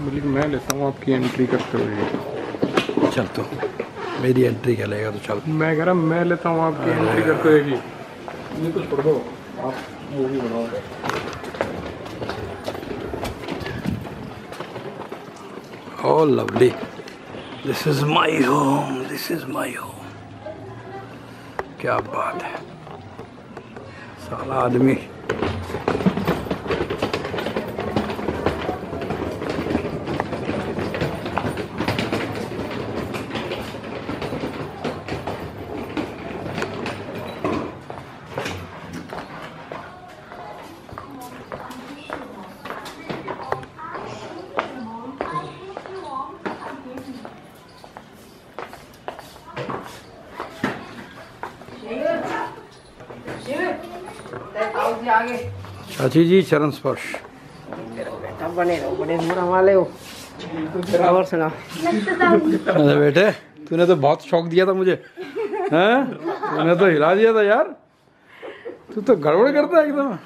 बल्कि मैं लेता हूँ आपकी एंट्री करते हुए। चल तो मेरी एंट्री क्या लेगा तो चल। मैं कह रहा मैं लेता हूँ आपकी एंट्री करते हुए की। ये कुछ पढ़ दो आप, मूवी बनाओ। Oh lovely, this is my home, this is my home। क्या बात है साला आदमी। चाची जी चरण स्पर्श। बेटा बने रहो, बड़े बुरा वाले हो। और सुना। अरे बेटे तूने तो बहुत शौक दिया था मुझे, हैं? तूने तो हिला दिया था यार। तू तो गड़बड़ करता है एकदम।